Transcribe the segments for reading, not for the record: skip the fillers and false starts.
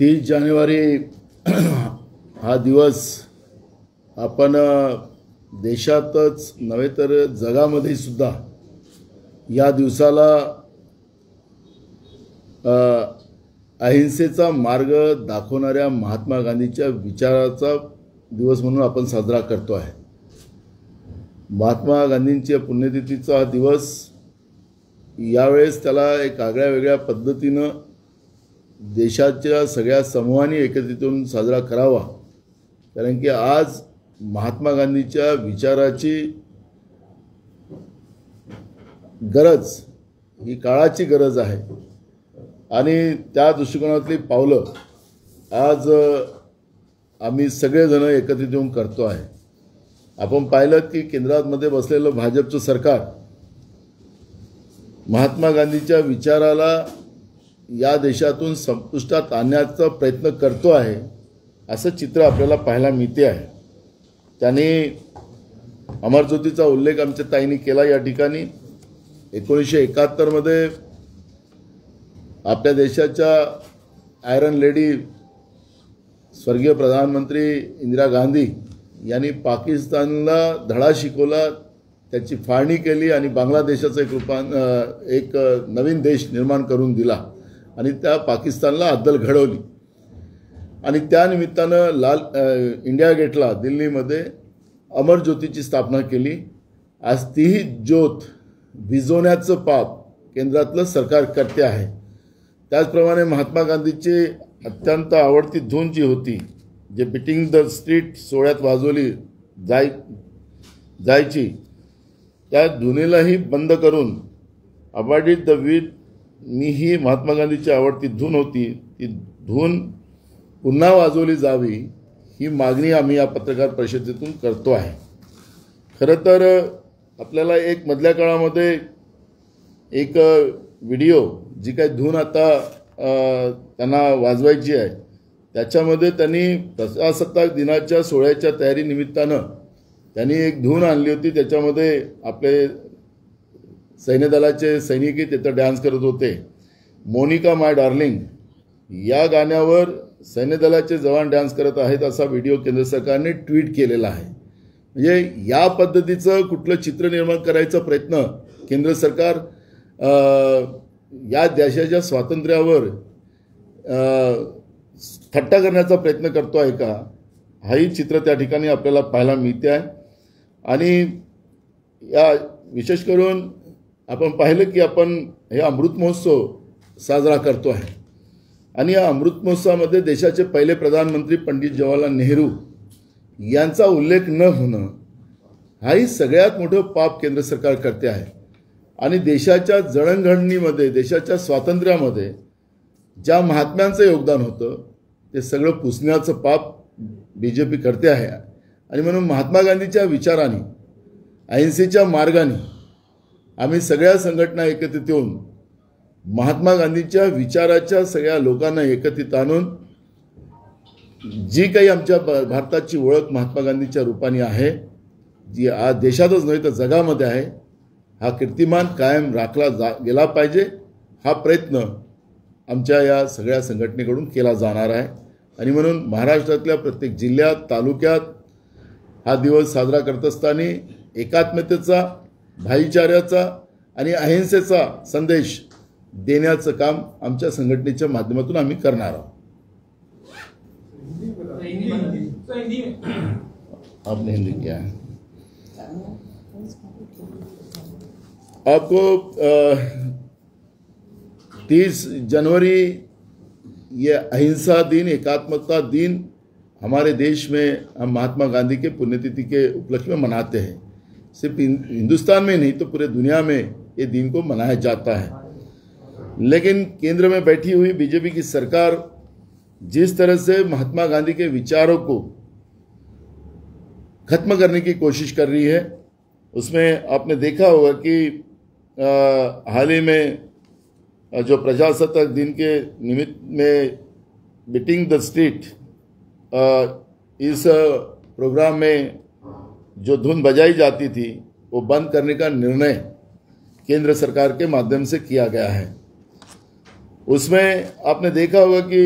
30 जानेवारी हा दिवस आपण देशातच नव्हे तर जगामध्ये सुद्धा या दिवसाला अहिंसेचा मार्ग दाखवणाऱ्या महात्मा गांधीच्या विचाराचा दिवस म्हणून आपण साजरा करतो आहे। महात्मा गांधींच्या पुण्यतिथीचा हा दिवस यावेळेस त्याला एक वेगळ्या पद्धतीने देशाच्या सगळ्या समूहांनी एकत्रित होऊन साजरा करावा, कारण की आज महात्मा गांधीच्या विचाराची गरज ही काळाची गरज आहे आणि त्या दृष्टिकोनातली पावलं आज आम्ही सगळेजण एकत्रित होऊन करतो आहे। आपण पाहिलं की केंद्रामध्ये बसलेलं भाजपचं सरकार महात्मा गांधीच्या विचाराला या देशातून संपुष्टात आणण्याचा प्रयत्न करतो आहे असं चित्र आपल्याला पाहायला मिळते आहे। त्याने अमरज्योतीचा उल्लेख आमच्या ताईंनी केला। या ठिकाणी 1971 मध्ये आपल्या देशाच्या आयरन लेडी स्वर्गीय प्रधानमंत्री इंदिरा गांधी यांनी पाकिस्तानला धडा शिकवला, त्याची फाळणी केली आणि बांगलादेशाचा एक नवीन देश निर्माण करून दिला आणि त्या पाकिस्तानला अद्दल घडवली आणि त्या निमित्तानं इंडिया गेटला दिल्लीमध्ये अमरज्योतीची स्थापना केली। आज तीही ज्योत विझवण्याचं पाप केंद्रातलं सरकार करते आहे। त्याचप्रमाणे महात्मा गांधीची अत्यंत आवडती धून जी होती, जे बीटिंग द स्ट्रीट सोहळ्यात वाजवली जायची, त्या धुनीलाही बंद करून अबाडिड द वीट मी ही महात्मा गांधीची आवडती धून होती, ती धून पुन्हा वाजवली जावी ही मागणी आम्ही या पत्रकार परिषदेतून करतो आहे। खरं तर आपल्याला एक मधल्या काळामध्ये एक व्हिडिओ जी काही धून आता त्यांना वाजवायची आहे, त्याच्यामध्ये त्यांनी प्रजासत्ताक दिनाच्या सोहळ्याच्या तयारी निमित्तानं त्यांनी एक धून आणली होती। त्याच्यामध्ये आपले सैन्य दलाचे सैनिकी तिथं डान्स करत होते। मोनिका माय डार्लिंग या गाण्यावर सैन्य दलाचे जवान डान्स करत आहेत असा व्हिडिओ केंद्र सरकारने ट्विट केलेला आहे। म्हणजे या पद्धतीचं कुठलं चित्र निर्माण करायचा प्रयत्न केंद्र सरकार या देशाच्या स्वातंत्र्यावर थट्टा करण्याचा प्रयत्न करतो आहे का, हाही चित्र त्या ठिकाणी आपल्याला पाहायला मिळते आहे। आणि या विशेष करून आपण पाहिलं की आपण हे अमृत महोत्सव साजरा करतो आहे आणि या अमृत महोत्सवामध्ये देशाचे पहिले प्रधानमंत्री पंडित जवाहरलाल नेहरू यांचा उल्लेख न होणं हाही सगळ्यात मोठं पाप केंद्र सरकार करते आहे आणि देशाच्या जडणघडणीमध्ये देशाच्या स्वातंत्र्यामध्ये ज्या महात्म्यांचं योगदान होतं ते सगळं पुसण्याचं पाप बीजेपी करते आहे। आणि म्हणून महात्मा गांधीच्या विचाराने अहिंसेच्या मार्गाने आम्ही सगळ्या संघटना एकत्रित येऊन महात्मा गांधीच्या विचाराच्या सगळ्या लोकांना एकत्रित आणून जी काही आमच्या भारताची ओळख महात्मा गांधीच्या रूपाने आहे, जी आज देशातच नाही तर जगामध्ये आहे, हा कीर्तिमान कायम राखला गेला पाहिजे, हा प्रयत्न आमच्या या सगळ्या संघटनेकडून केला जाणार आहे। आणि म्हणून महाराष्ट्रातल्या प्रत्येक जिल्ह्यात तालुक्यात हा दिवस साजरा करत असताना एकात्मतेचा, भाईचाऱ्याचा आणि अहिंसेचा संदेश देण्याचं काम आमच्या संघटनेच्या माध्यमातून आम्ही करणार आहोत। आपने हिंदी क्या है आपको 30 जनवरी ये अहिंसा दिन, एकात्मता दिन हमारे देश में हम महात्मा गांधी के पुण्यतिथि के उपलक्ष्य में मनाते हैं। सिर्फ हिंदुस्तान में नहीं तो पूरे दुनिया में ये दिन को मनाया जाता है। लेकिन केंद्र में बैठी हुई बीजेपी की सरकार जिस तरह से महात्मा गांधी के विचारों को खत्म करने की कोशिश कर रही है, उसमें आपने देखा होगा कि हाल ही में जो प्रजासत्ताक दिन के निमित्त में बीटिंग द स्ट्रीट इस प्रोग्राम में जो धुन बजाई जाती थी वो बंद करने का निर्णय केंद्र सरकार के माध्यम से किया गया है। उसमें आपने देखा होगा कि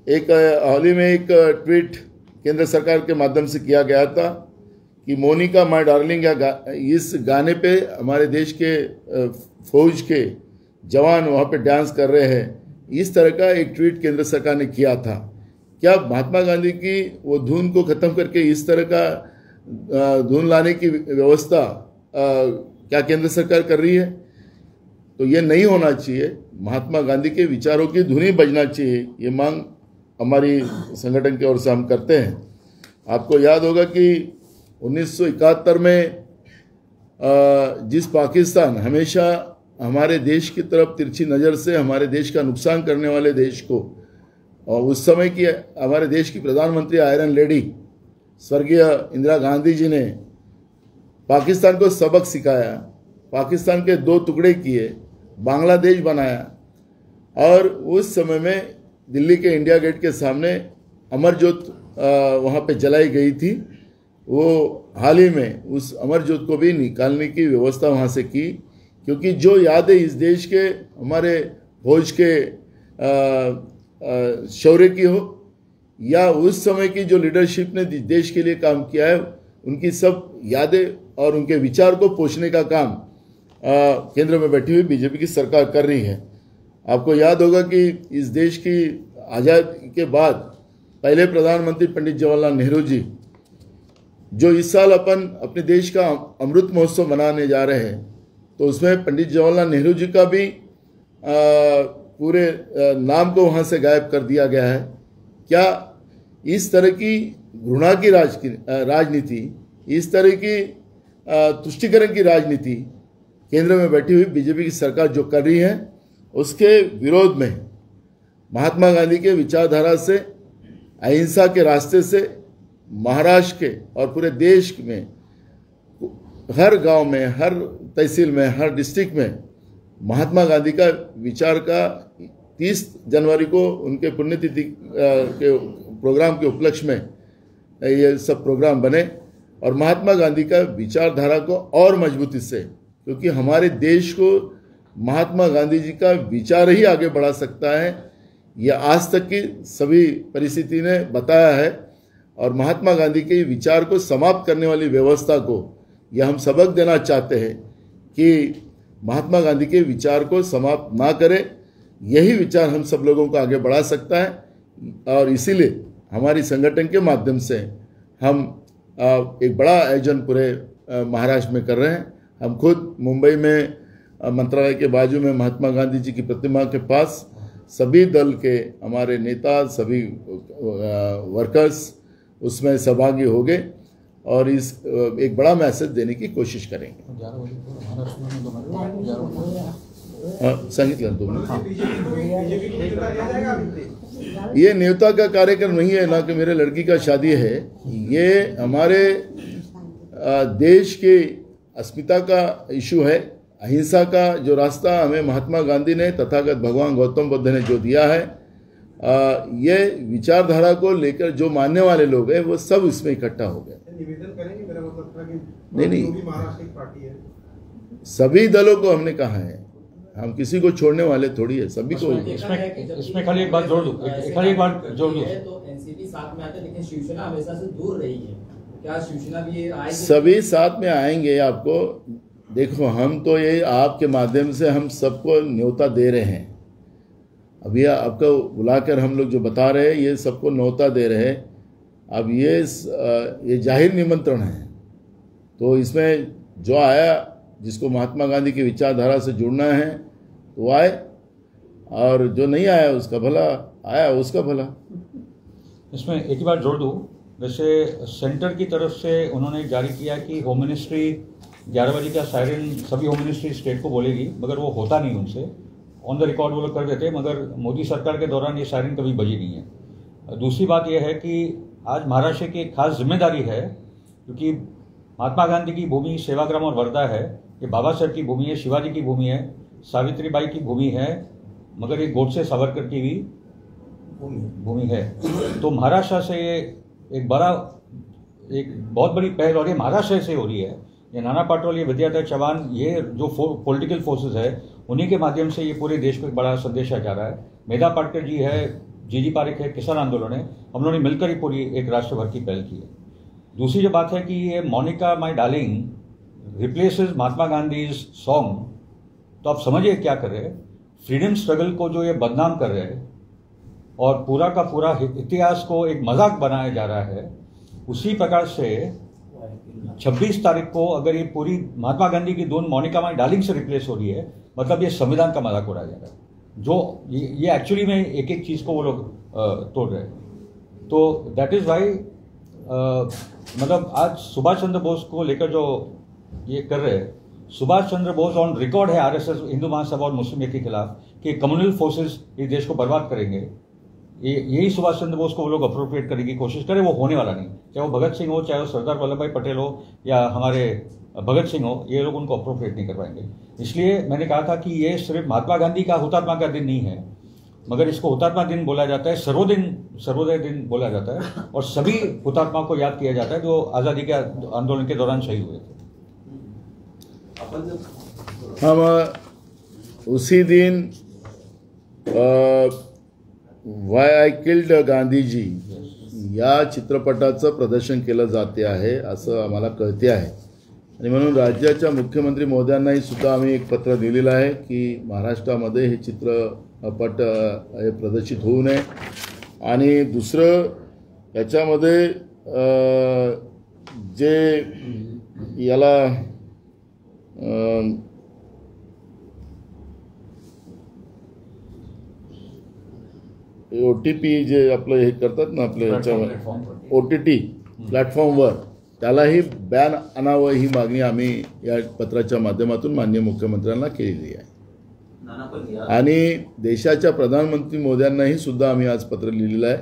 एक हाल ही में एक ट्वीट केंद्र सरकार के माध्यम से किया गया था कि मोनिका माय डार्लिंग इस गाने पे हमारे देश के फौज के जवान वहाँ पे डांस कर रहे हैं, इस तरह का एक ट्वीट केंद्र सरकार ने किया था। क्या महात्मा गांधी की वो धुन को ख़त्म करके इस तरह का धुन लाने की व्यवस्था क्या केंद्र सरकार कर रही है? तो ये नहीं होना चाहिए। महात्मा गांधी के विचारों की धुन ही बजना चाहिए, ये मांग हमारी संगठन की ओर से हम करते हैं। आपको याद होगा कि 1971 में जिस पाकिस्तान हमेशा हमारे देश की तरफ तिरछी नज़र से हमारे देश का नुकसान करने वाले देश को, और उस समय की हमारे देश की प्रधानमंत्री आयरन लेडी स्वर्गीय इंदिरा गांधी जी ने पाकिस्तान को सबक सिखाया, पाकिस्तान के 2 टुकड़े किए, बांग्लादेश बनाया, और उस समय में दिल्ली के इंडिया गेट के सामने अमर ज्योत वहाँ पे जलाई गई थी। वो हाल ही में उस अमर ज्योत को भी निकालने की व्यवस्था वहाँ से की, क्योंकि जो यादें इस देश के हमारे फौज के शौर्य की हो या उस समय की जो लीडरशिप ने देश के लिए काम किया है, उनकी सब यादें और उनके विचार को पोषने का काम केंद्र में बैठी हुई बीजेपी की सरकार कर रही है। आपको याद होगा कि इस देश की आज़ादी के बाद पहले प्रधानमंत्री पंडित जवाहरलाल नेहरू जी, जो इस साल अपने देश का अमृत महोत्सव मनाने जा रहे हैं, तो उसमें पंडित जवाहरलाल नेहरू जी का भी पूरे नाम को वहाँ से गायब कर दिया गया है। क्या इस तरह की घृणा की राजनीति, इस तरह की तुष्टिकरण की राजनीति केंद्र में बैठी हुई बीजेपी की सरकार जो कर रही है, उसके विरोध में महात्मा गांधी के विचारधारा से, अहिंसा के रास्ते से महाराष्ट्र के और पूरे देश में हर गांव में, हर तहसील में, हर डिस्ट्रिक्ट में महात्मा गांधी का विचार का 30 जनवरी को उनके पुण्यतिथि के प्रोग्राम के उपलक्ष्य में ये सब प्रोग्राम बने, और महात्मा गांधी का विचारधारा को और मजबूती से, क्योंकि हमारे देश को महात्मा गांधी जी का विचार ही आगे बढ़ा सकता है, यह आज तक की सभी परिस्थिति ने बताया है। और महात्मा गांधी के विचार को समाप्त करने वाली व्यवस्था को यह हम सबक देना चाहते हैं कि महात्मा गांधी के विचार को समाप्त ना करें, यही विचार हम सब लोगों को आगे बढ़ा सकता है। और इसीलिए हमारी संगठन के माध्यम से हम एक बड़ा आयोजन पूरे महाराष्ट्र में कर रहे हैं। हम खुद मुंबई में मंत्रालय के बाजू में महात्मा गांधी जी की प्रतिमा के पास सभी दल के हमारे नेता, सभी वर्कर्स उसमें सहभागी हो गए और इस एक बड़ा मैसेज देने की कोशिश करेंगे। सांगितलं तुमने, ये न्योता का कार्यक्रम नहीं है, ना कि मेरे लड़की का शादी है। ये हमारे देश के अस्मिता का इशू है। अहिंसा का जो रास्ता हमें महात्मा गांधी ने, तथागत भगवान गौतम बुद्ध ने जो दिया है, ये विचारधारा को लेकर जो मानने वाले लोग हैं वो सब इसमें इकट्ठा हो गए। निवेदन करेंगे, मेरा मतलब था कि नहीं, महाराष्ट्र की पार्टी है, सभी दलों को हमने कहा है, हम किसी को छोड़ने वाले थोड़ी है, सभी को। इसमें खाली एक बात जोड़ दूं, खाली एक बात जोड़ दूं, तो एनसीपी साथ में आते, लेकिन शिवसेना हमेशा से दूर रही है। क्या शिवसेना भी आएगी? सभी साथ में आएंगे। आपको देखो, हम तो ये आपके माध्यम से हम सबको न्योता दे रहे हैं। अभी आपको बुलाकर हम लोग जो बता रहे हैं, ये सबको न्योता दे रहे हैं। अब ये जाहिर निमंत्रण है, तो इसमें जो आया, जिसको महात्मा गांधी की विचारधारा से जुड़ना है तो आए, और जो नहीं आया उसका भला, आया उसका भला। इसमें एक ही बात जोड़ दूं, वैसे सेंटर की तरफ से उन्होंने जारी किया कि होम मिनिस्ट्री 11 बजे का सायरन सभी होम मिनिस्ट्री स्टेट को बोलेगी, मगर वो होता नहीं उनसे। ऑन द रिकॉर्ड वो लोग कर देते, मगर मोदी सरकार के दौरान ये सायरन कभी बजी नहीं है। दूसरी बात यह है कि आज महाराष्ट्र की एक खास जिम्मेदारी है, क्योंकि महात्मा गांधी की भूमि सेवाग्राम और वर्धा है, ये बाबा साहब की भूमि है, शिवाजी की भूमि है, सावित्रीबाई की भूमि है, मगर ये गोडसे सावरकर की भी भूमि है। तो महाराष्ट्र से ये एक बहुत बड़ी पहल, और ये महाराष्ट्र से हो रही है। ये नाना पाटोले, विद्याधर चौहान, ये जो पॉलिटिकल फोर्सेस है, उन्हीं के माध्यम से ये पूरे देश को एक बड़ा संदेशा जा रहा है। मेधा पाटकर जी है, जीजी पारिक है, किसान आंदोलन है, हम लोगों ने मिलकर ही पूरी एक राष्ट्र भर की पहल की है। दूसरी जो बात है कि ये Monica my darling replaces Mahatma Gandhi song, तो आप समझिए क्या कर रहे हैं। फ्रीडम स्ट्रगल को जो ये बदनाम कर रहे हैं और पूरा का पूरा इतिहास को एक मजाक बनाया जा रहा है, उसी प्रकार से 26 तारीख को अगर ये पूरी महात्मा गांधी की धुन Monika my darling say replace हो रही है, मतलब ये संविधान का मजाक उड़ाया जा रहा है। जो ये एक्चुअली में एक एक चीज को वो लोग तोड़ रहे हैं। तो दैट इज वाई मतलब आज सुभाष चंद्र बोस को लेकर जो ये कर रहे हैं, सुभाष चंद्र बोस ऑन रिकॉर्ड है आरएसएस, हिंदू महासभा और मुस्लिम लीग के खिलाफ कि कम्युनल फोर्सेस इस देश को बर्बाद करेंगे। यही सुभाष चंद्र बोस को वो लोग अप्रोप्रिएट करने की कोशिश करें, वो होने वाला नहीं। चाहे वो भगत सिंह हो, चाहे वो सरदार वल्लभ भाई पटेल हो, या हमारे भगत सिंह हो, ये लोग उनको अप्रोप्रिएट नहीं कर पाएंगे। इसलिए मैंने कहा था कि ये सिर्फ महात्मा गांधी का हुतात्मा का दिन नहीं है, मगर इसको हुतात्मा दिन बोला जाता है, सर्वोदय दिन बोला जाता है, और सभी हुतात्मा को याद किया जाता है जो आज़ादी के आंदोलन के दौरान शहीद हुए थे। हम उसी दिन वाय आय किल्ड गांधीजी या चित्रपटाचं प्रदर्शन केलं जाते आहे असं आम्हाला कळते आहे, आणि म्हणून राज्याच्या मुख्यमंत्री महोदयांनाही सुद्धा आम्ही एक पत्र दिलेलं आहे की महाराष्ट्रामध्ये हे चित्रपट हे प्रदर्शित होऊ नये। आणि दुसरं याच्यामध्ये जे याला OTP जे आपलं हे करतात ना आपल्या याच्यावर OTT प्लॅटफॉर्मवर त्यालाही बॅन आणावं ही मागणी आम्ही या पत्राच्या माध्यमातून माननीय मुख्यमंत्र्यांना केलेली आहे। आणि देशाच्या प्रधानमंत्री मोदयांनाही सुद्धा आम्ही आज पत्र लिहिलेलं आहे,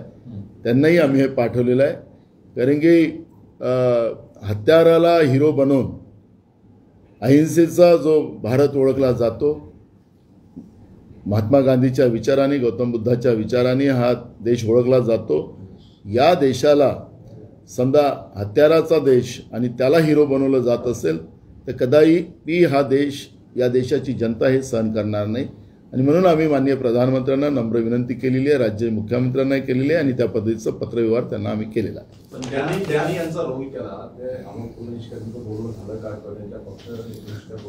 त्यांनाही आम्ही हे पाठवलेलं आहे। कारण की हत्याराला हिरो बनवून अहिंसेचा जो भारत ओळखला जातो, महात्मा गांधीच्या विचारांनी, गौतम बुद्धाच्या विचारांनी हा देश ओळखला जातो, या देशाला समजा हत्याराचा देश आणि त्याला हिरो बनवलं जात असेल तर कदाही हा देश, या देशाची जनता हे सहन करणार नाही। आणि म्हणून आम्ही माननीय प्रधानमंत्र्यांना नम्र विनंती केलेली आहे, राज्य मुख्यमंत्र्यांनाही केलेली आहे, आणि त्या पद्धतीचं पत्रव्यवहार त्यांना आम्ही केलेला आहे।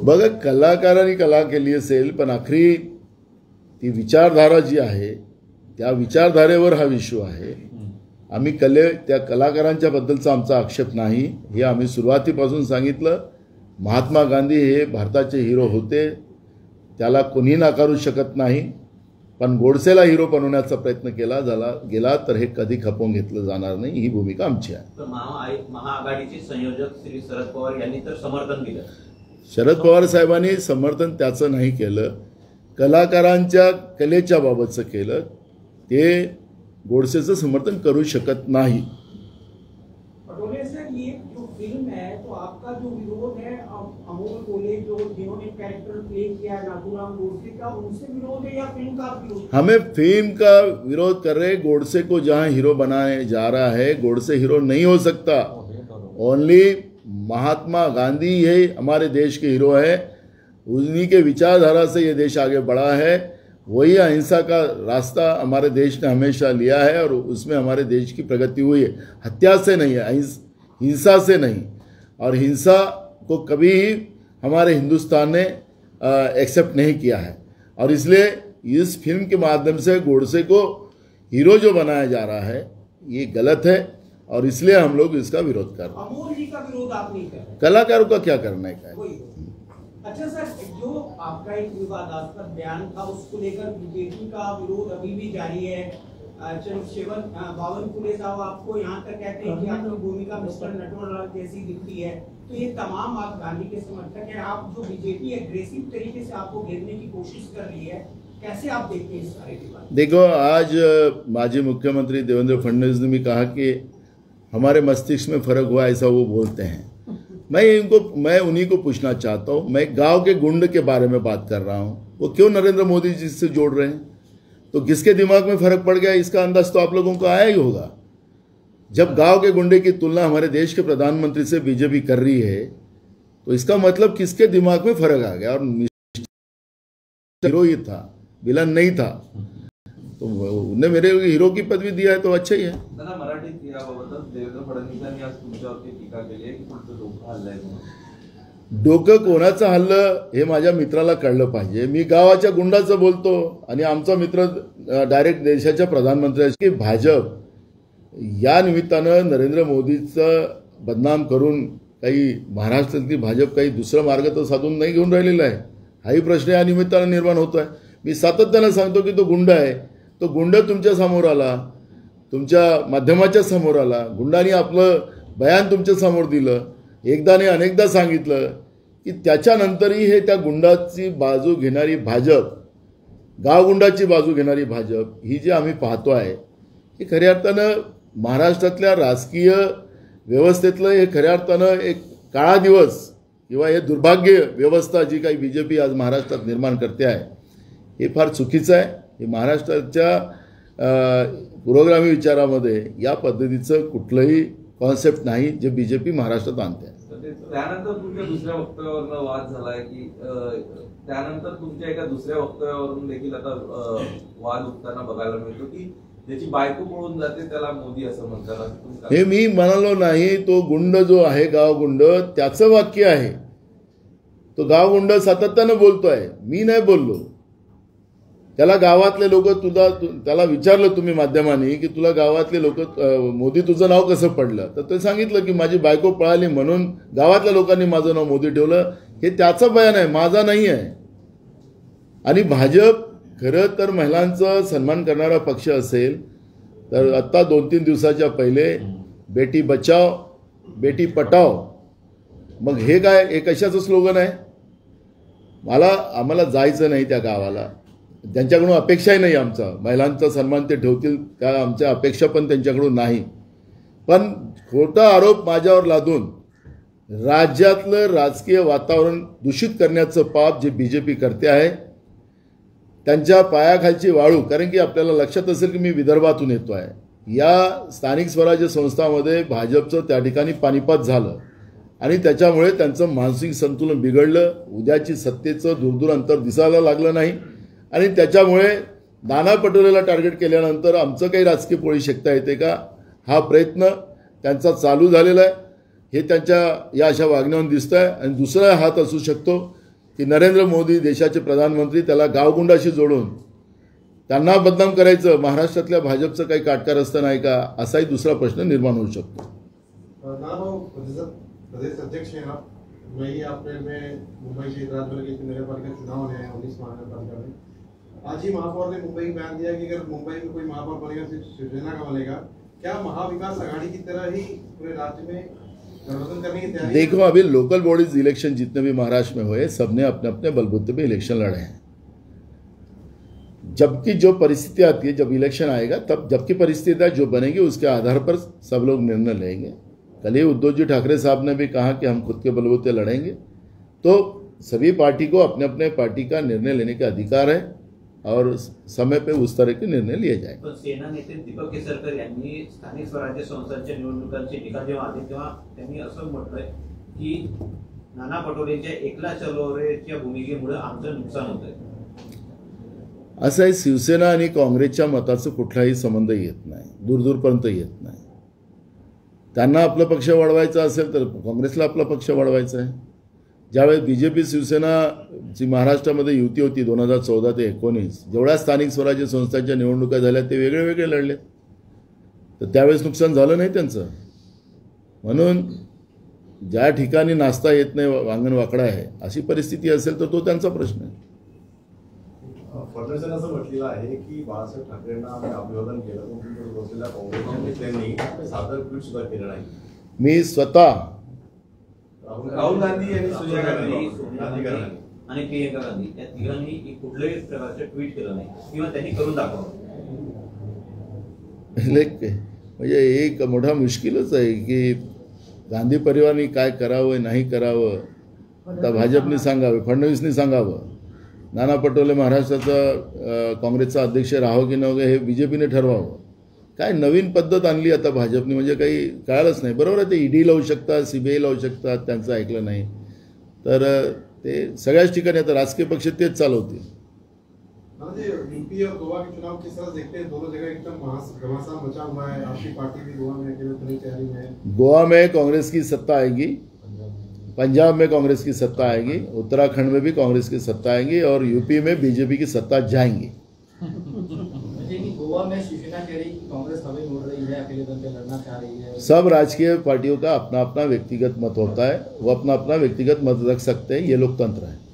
बघा, कलाकारांनी कला केली असेल, पण आखरी ती विचारधारा जी आहे त्या विचारधारेवर हा विषय आहे। आम्ही त्या कलाकारांच्या बद्दलचा आमचा आक्षेप नाही, हे आम्ही सुरुवातीपासून सांगितलं। महात्मा गांधी हे भारताचे हिरो होते, त्याला कोणी नाकारू शकत नाही, पण गोडसेला हिरो बनवण्याचा प्रयत्न केला गेला तर हे कधी खपवून घेतलं जाणार नाही, ही भूमिका आमची आहे। महाआघाडीचे संयोजक श्री शरद पवार यांनी तर समर्थन केलं। शरद पवार साहेबांनी समर्थन त्याचं नाही केलं, कलाकारांच्या कलेच्या बाबतचं केलं, ते गोडसेचं समर्थन करू शकत नाही। पटोले सर, ये जो फिल्म है तो आपका जो विरोध है अमोल कोले जो जिन्होंने कैरेक्टर प्ले किया नाथूराम गोडसे का, उनसे विरोध है या फिल्म का विरोध? हमें फिल्म का विरोध कर रहे। गोडसे को जहां हीरो बनाने जा रहा है, गोडसे हीरो नहीं हो सकता। ओनली महात्मा गांधी ये हमारे देश के हीरो है, उन्हीं के विचारधारा से ये देश आगे बढ़ा है, वही अहिंसा का रास्ता हमारे देश ने हमेशा लिया है और उसमें हमारे देश की प्रगति हुई है। हत्या से नहीं है, हिंसा से नहीं, और हिंसा को कभी हमारे हिंदुस्तान ने एक्सेप्ट नहीं किया है। और इसलिए इस फिल्म के माध्यम से गोडसे को हीरो जो बनाया जा रहा है ये गलत है, और इसलिए हम लोग इसका विरोध कर रहे हैं। अमोल जी का विरोध आप नहीं कर रहे, कलाकारों का क्या करना है? अच्छा सर, जो आपका एक विवादास्पद बयान था उसको लेकर बीजेपी का विरोध अभी भी जारी है। चंद्रशेखर बावनकुले साहब आपको यहाँ तक कहते हैं कि आपकी भूमिका मिस्टर नटवरलाल जैसी दिखती है, तो ये तमाम आप गांधी के समर्थक हैं। आप जो बीजेपी एग्रेसिव तरीके से आपको घेरने की कोशिश कर रही है, कैसे आप देखते हैं इस सारे की बात? देखो, आज माजी मुख्यमंत्री देवेंद्र फडणवीस ने भी कहा कि हमारे मस्तिष्क में फर्क हुआ, ऐसा वो बोलते हैं। मैं उन्हीं को पूछना चाहता हूं, मैं गांव के गुंड के बारे में बात कर रहा हूं, वो क्यों नरेंद्र मोदी जी से जोड़ रहे हैं? तो किसके दिमाग में फर्क पड़ गया इसका अंदाज तो आप लोगों को आया ही होगा। जब गांव के गुंडे की तुलना हमारे देश के प्रधानमंत्री से बीजेपी कर रही है, तो इसका मतलब किसके दिमाग में फर्क आ गया। और हीरो ही था, विलन नहीं था। तो उन्हें मेरे हीरो की पदवी दिया है तो अच्छा ही है. दादा मराठीत याबाबत देवेंद्र फडणवीसांनी आज तुमच्यावरती टीका केली आहे की तुमचं डोकं हल्लंय म्हणून. डोकं कोणाचं हल्लं हे माझ्या मित्राला कळलं पाहिजे. मी गावाच्या गुंडाचं बोलतो आणि आमचा मित्र डायरेक्ट देशाच्या प्रधानमंत्र्याची की भाजप या निमित्तानं नरेंद्र मोदीचं बदनाम करून काही महाराष्ट्रातली भाजप काही दुसरा मार्ग तर साधून नाही घेऊन राहिलेला आहे. हाही प्रश्न या निमित्तानं निर्माण होत आहे. मी सातत्यानं सांगतो की तो गुंड आहे. तो गुंड तुमच्या समोर आला, तुमच्या माध्यमाच्या समोर आला, गुंडांनी आपलं बयान तुमच्या समोर दिलं, एकदा नाही अनेकदा सांगितलं की त्याच्यानंतरही हे त्या गुंडाची बाजू घेणारी भाजप, गावगुंडाची बाजू घेणारी भाजप ही जी आम्ही पाहतो आहे ही खऱ्या अर्थानं महाराष्ट्रातल्या राजकीय व्यवस्थेतलं हे खऱ्या अर्थानं एक काळा दिवस किंवा हे दुर्भाग्य व्यवस्था जी काही BJP आज महाराष्ट्रात निर्माण करते आहे हे फार चुकीचं आहे. हे महाराष्ट्राच्या पुरोगामी विचारामध्ये या पद्धतीचं कुठलंही कॉन्सेप्ट नाही जे BJP महाराष्ट्रात आणते आहे. त्यानंतर तुमच्या दुसऱ्या वक्तव्यावरून वाद झालाय की त्यानंतर तुमच्या एका दुसऱ्या वक्तव्यावरून देखील आता वाद उठताना बघायला मिळतो की त्याची बायको पळून जाते त्याला मोदी असं म्हणतात. हे मी म्हणालो नाही. तो गुंड जो आहे गावगुंड त्याचं वाक्य आहे. तो गावगुंड सातत्यानं बोलतोय, मी नाही बोललो. त्याला गावातले लोक त्याला विचारलं तुम्ही माध्यमांनी की तुला गावातले लोक मोदी तुझं नाव कसं पडलं, तर ते सांगितलं की माझी बायको पळाली म्हणून गावातल्या लोकांनी माझं नाव मोदी ठेवलं. हे त्याचं बयान आहे, माझा नाही आहे. आणि भाजप खरं तर महिलांचा सन्मान करणारा पक्ष असेल तर आत्ता 2-3 दिवसाच्या पहिले बेटी बचाव बेटी पटाव, मग हे काय हे कशाचं स्लोगन आहे. आम्हाला जायचं नाही त्या गावाला. त्यांच्याकडून अपेक्षाही नाही. आमचा महिलांचा सन्मान ते ठेवतील त्या आमच्या अपेक्षा पण त्यांच्याकडून नाही. पण खोटा आरोप माझ्यावर लादून राज्यातलं राजकीय वातावरण दूषित करण्याचं पाप जे BJP करते आहे त्यांच्या पायाखालची वाळू. कारण की आपल्याला लक्षात असेल की मी विदर्भातून येतो आहे. या स्थानिक स्वराज्य संस्थांमध्ये भाजपचं त्या ठिकाणी पानिपत झालं आणि त्याच्यामुळे त्यांचं मानसिक संतुलन बिघडलं. उद्याची सत्तेचं दूरदूर अंतर दिसायला लागलं नाही आणि त्याच्यामुळे नाना पटोलेला टार्गेट केल्यानंतर आमचं काही राजकीय पोळी शेकता येते का हा प्रयत्न त्यांचा चालू झालेला आहे. हे त्यांच्या या अशा वागण्यावरून दिसतं आहे. आणि दुसरा हात असू शकतो की नरेंद्र मोदी देशाचे प्रधानमंत्री त्याला गावगुंडाशी जोडून त्यांना बदनाम करायचं. महाराष्ट्रातल्या भाजपचं काही काटकारस्थ नाही का असाही दुसरा प्रश्न निर्माण होऊ शकतो. प्रदेश अध्यक्ष हैं आप, वही अप्रैल में मुंबई से राजभर के नगर पालिका चुनाव है 19 महानगर पालिका में. आज ही महापौर ने मुंबई में बयान दिया कि अगर मुंबई में कोई महापौर बनेगा सिर्फ शिवसेना का बनेगा. क्या महाविकास आघाड़ी की तरह ही पूरे राज्य में गठबंधन करने की तैयारी? देखो अभी लोकल बॉडीज इलेक्शन जितने भी महाराष्ट्र में हुए सबने अपने अपने बलबूते पे इलेक्शन लड़े हैं. जबकि जो परिस्थिति आती है जब इलेक्शन आएगा तब जबकि परिस्थितियां जो बनेगी उसके आधार पर सब लोग निर्णय लेंगे. कल ही उद्धव जी ठाकरे साहब ने भी कहा कि हम खुद के बलबूते लड़ेंगे. तो सभी पार्टी को अपने अपने पार्टी का निर्णय लेने का अधिकार है और समय पे उस तरह के निर्णय लिए जाए. पण सेना नेते दीपक केसरकर यांनी स्थानिक स्वराज्य संस्थांच्या निवडणुकांची निकाल जेव्हा आले तेव्हा त्यांनी असं म्हटलंय की नाना पटोलेंच्या एकला चलोरेच्या भूमिकेमुळे आमचं नुकसान होतंय. असं आहे, शिवसेना आणि काँग्रेसच्या मताचं कुठलाही संबंध येत नाही, दूरदूरपर्यंत येत नाही. त्यांना आपला पक्ष वाढवायचा असेल तर काँग्रेसला आपला पक्ष वाढवायचा आहे. ज्यावेळेस BJP शिवसेनाची महाराष्ट्रामध्ये युती होती 2014 ते 19 जेवढ्या स्थानिक स्वराज्य संस्थांच्या निवडणुका झाल्या ते वेगळे वेगळे लढले तर त्यावेळेस नुकसान झालं नाही त्यांचं. म्हणून ज्या ठिकाणी नाचता येत नाही वांगण वाकडा आहे अशी परिस्थिती असेल तर तो त्यांचा प्रश्न आहे. फडणवीसांनी असं म्हटलेलं आहे की बाळासाहेब ठाकरेंना आम्ही अभिवादन केलं पण बसलेल्या काँग्रेसच्या नेत्यांनी सादर ट्विट सुद्धा केलं नाही. मी स्वतः राहुल गांधी यांनी सोनिया गांधी आणि प्रियंका गांधी या तिघांनी कुठल्याही प्रकारचे ट्विट केलं नाही किंवा त्यांनी करून दाखवलं. म्हणजे एक मोठा मुश्किलच आहे की गांधी परिवाराने काय करावं नाही करावं आता भाजपने सांगावं, फडणवीसनी सांगावं. नाना पटोले महाराष्ट्राचा काँग्रेसचा अध्यक्ष राहावं की नव्हे हे BJPने ठरवावं. काय नवीन पद्धत आणली आता भाजपने म्हणजे काही कळालंच नाही. बरोबर आहे, ते ED लावू शकतात, CBI लावू शकतात, त्यांचं ऐकलं नाही तर ते सगळ्याच ठिकाणी आता राजकीय पक्ष तेच चालवतील. हाँ जी, यूपी और गोवा के चुनाव किस तरह देखते हैं? दोनों जगह एकदम घमासान मचा हुआ है। आपकी पार्टी भी गोवा में अकेले अपनी तैयारी में है। गोवा में कांग्रेस की सत्ता आएगी, पंजाब में कांग्रेस की सत्ता आएगी, उत्तराखंड में भी कांग्रेस की सत्ता आएगी और यूपी में बीजेपी की सत्ता जाएंगी। गोवा में शिवसेना कह रही कि कांग्रेस हमें मोड़ रही है, अकेले दम पे लड़ना चाह रही है। सब राजकीय पार्टियों का अपना अपना व्यक्तिगत मत होता है, वो अपना अपना व्यक्तिगत मत रख सकते हैं, ये लोकतंत्र है।